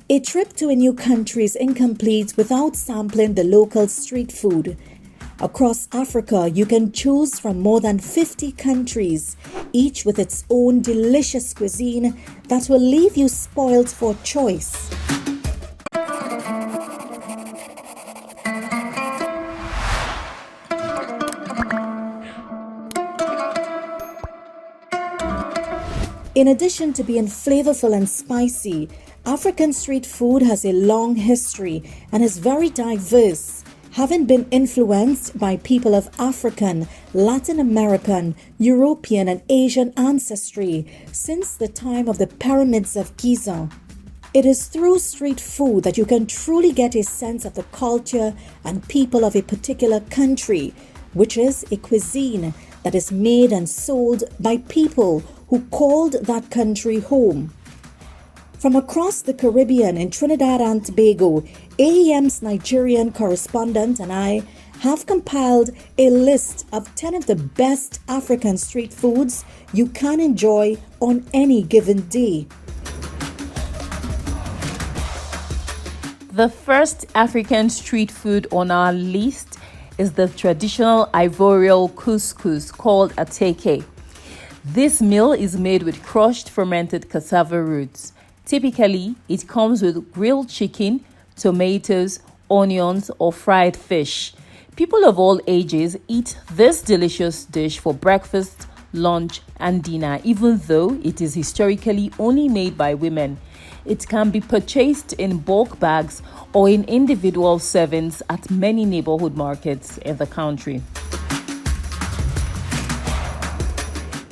A trip to a new country is incomplete without sampling the local street food. Across Africa, you can choose from more than 50 countries, each with its own delicious cuisine that will leave you spoiled for choice. In addition to being flavorful and spicy, African street food has a long history and is very diverse, having been influenced by people of African, Latin American, European, and Asian ancestry since the time of the Pyramids of Giza. It is through street food that you can truly get a sense of the culture and people of a particular country, which is a cuisine that is made and sold by people who called that country home. From across the Caribbean in Trinidad and Tobago, AEM'S Nigerian correspondent and I have compiled a list of 10 of the best African street foods you can enjoy on any given day. The first African street food on our list is the traditional Ivorian couscous called atake. This meal is made with crushed fermented cassava roots. Typically, it comes with grilled chicken, tomatoes, onions, or fried fish. People of all ages eat this delicious dish for breakfast, lunch, and dinner, even though it is historically only made by women. It can be purchased in bulk bags or in individual servings at many neighborhood markets in the country.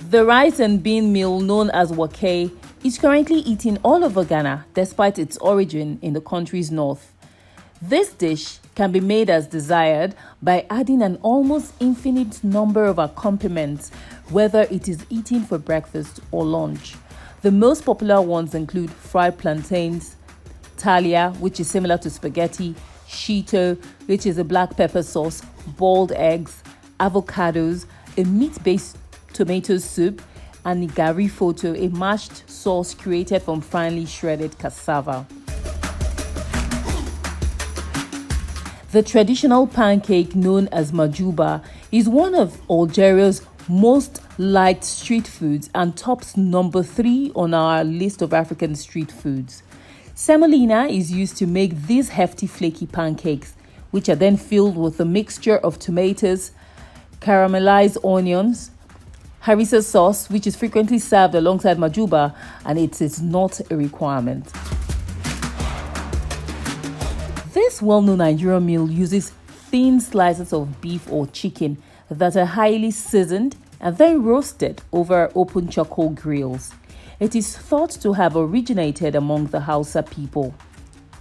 The rice and bean meal known as wake is currently eaten all over Ghana despite its origin in the country's north. This dish can be made as desired by adding an almost infinite number of accompaniments, whether it is eaten for breakfast or lunch. The most popular ones include fried plantains, talia, which is similar to spaghetti, shito, which is a black pepper sauce, boiled eggs, avocados, a meat-based tomato soup, and gari photo, a mashed sauce created from finely shredded cassava. The traditional pancake known as majuba is one of Algeria's most liked street foods and tops number 3 on our list of African street foods. Semolina is used to make these hefty flaky pancakes, which are then filled with a mixture of tomatoes, caramelized onions, harissa sauce, which is frequently served alongside majuba, and it is not a requirement. This well-known Nigerian meal uses thin slices of beef or chicken that are highly seasoned and then roasted over open charcoal grills. It is thought to have originated among the Hausa people.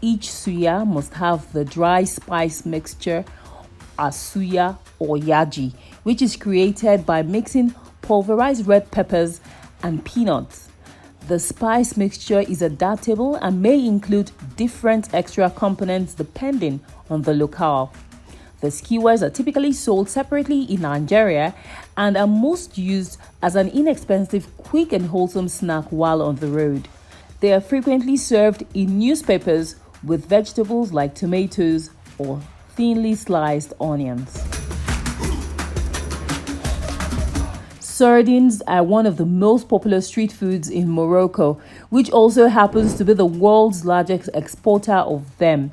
Each suya must have the dry spice mixture, asuya or yaji, which is created by mixing pulverized red peppers and peanuts. The spice mixture is adaptable and may include different extra components depending on the locale. The skewers are typically sold separately in Nigeria and are most used as an inexpensive, quick and wholesome snack while on the road. They are frequently served in newspapers with vegetables like tomatoes or thinly sliced onions. Sardines are one of the most popular street foods in Morocco, which also happens to be the world's largest exporter of them.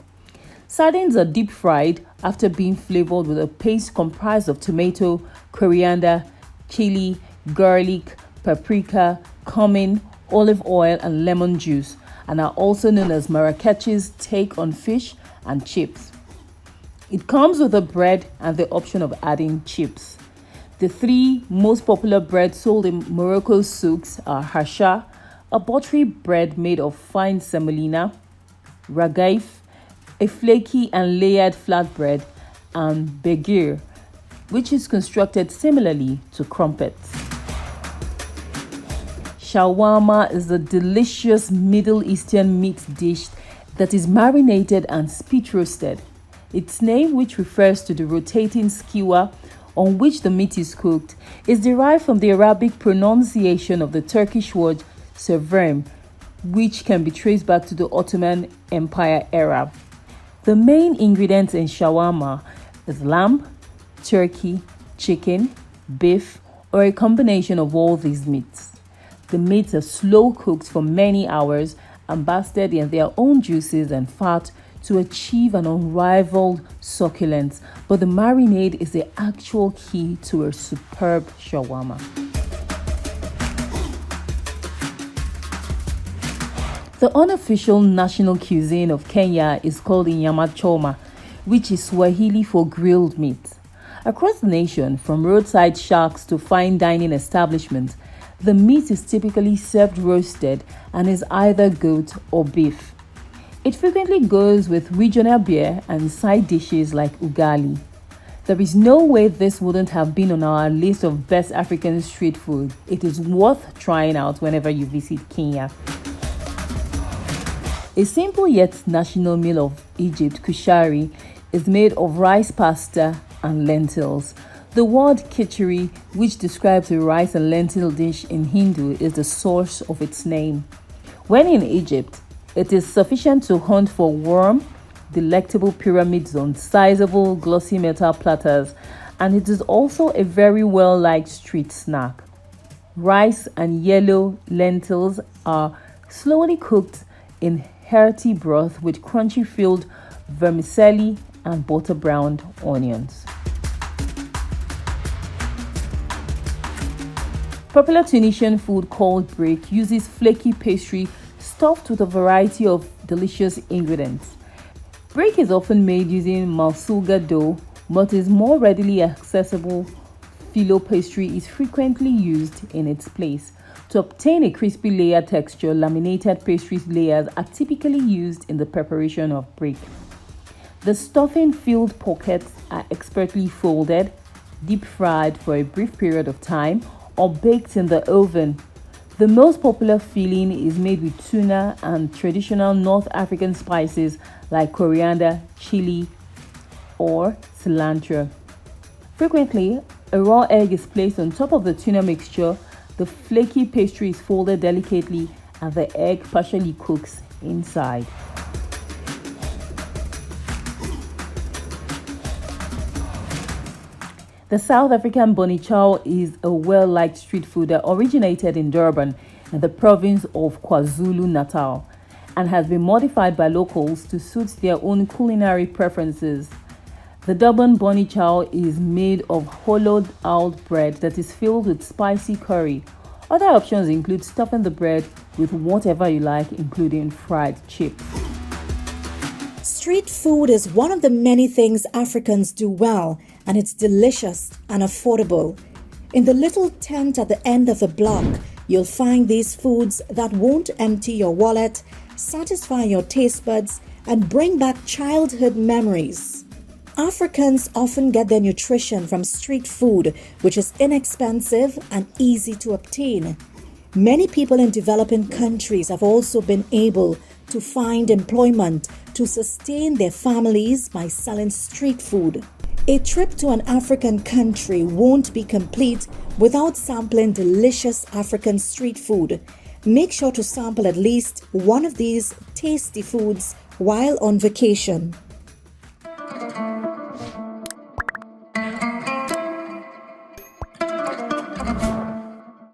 Sardines are deep fried after being flavored with a paste comprised of tomato, coriander, chili, garlic, paprika, cumin, olive oil, and lemon juice, and are also known as Marrakech's take on fish and chips. It comes with a bread and the option of adding chips. The 3 most popular breads sold in Morocco's souks are hasha, a buttery bread made of fine semolina, ragaif, a flaky and layered flatbread, and begir, which is constructed similarly to crumpets. Shawarma is a delicious Middle Eastern meat dish that is marinated and spit roasted. Its name, which refers to the rotating skewer on which the meat is cooked, is derived from the Arabic pronunciation of the Turkish word sevrem, which can be traced back to the Ottoman Empire era. The main ingredients in shawarma is lamb, turkey, chicken, beef, or a combination of all these meats. The meats are slow cooked for many hours and basted in their own juices and fat to achieve an unrivaled succulence, but the marinade is the actual key to a superb shawarma. The unofficial national cuisine of Kenya is called Nyama choma, which is Swahili for grilled meat. Across the nation, from roadside shacks to fine dining establishments, the meat is typically served roasted and is either goat or beef. It frequently goes with regional beer and side dishes like ugali. There is no way this wouldn't have been on our list of best African street food. It is worth trying out whenever you visit Kenya. A simple yet national meal of Egypt, kushari, is made of rice pasta and lentils. The word khichdi, which describes a rice and lentil dish in Hindu, is the source of its name. When in Egypt, it is sufficient to hunt for warm, delectable pyramids on sizable glossy metal platters, and it is also a very well-liked street snack. Rice and yellow lentils are slowly cooked in hearty broth with crunchy filled vermicelli and butter-browned onions. Popular Tunisian food called break uses flaky pastry stuffed with a variety of delicious ingredients. Break is often made using malsuga dough, but is more readily accessible. Filo pastry is frequently used in its place. To obtain a crispy layer texture, laminated pastry layers are typically used in the preparation of break. The stuffing-filled pockets are expertly folded, deep-fried for a brief period of time, or baked in the oven. The most popular filling is made with tuna and traditional North African spices like coriander, chili, or cilantro. Frequently, a raw egg is placed on top of the tuna mixture. The flaky pastry is folded delicately and the egg partially cooks inside. The South African Chow is a well-liked street food that originated in Durban in the province of KwaZulu-Natal and has been modified by locals to suit their own culinary preferences. The Durban Chow is made of hollowed-out bread that is filled with spicy curry. Other options include stuffing the bread with whatever you like, including fried chips. Street food is one of the many things Africans do well, and it's delicious and affordable. In the little tent at the end of the block, you'll find these foods that won't empty your wallet, satisfy your taste buds, and bring back childhood memories. Africans often get their nutrition from street food, which is inexpensive and easy to obtain. Many people in developing countries have also been able to find employment to sustain their families by selling street food. A trip to an African country won't be complete without sampling delicious African street food. Make sure to sample at least one of these tasty foods while on vacation.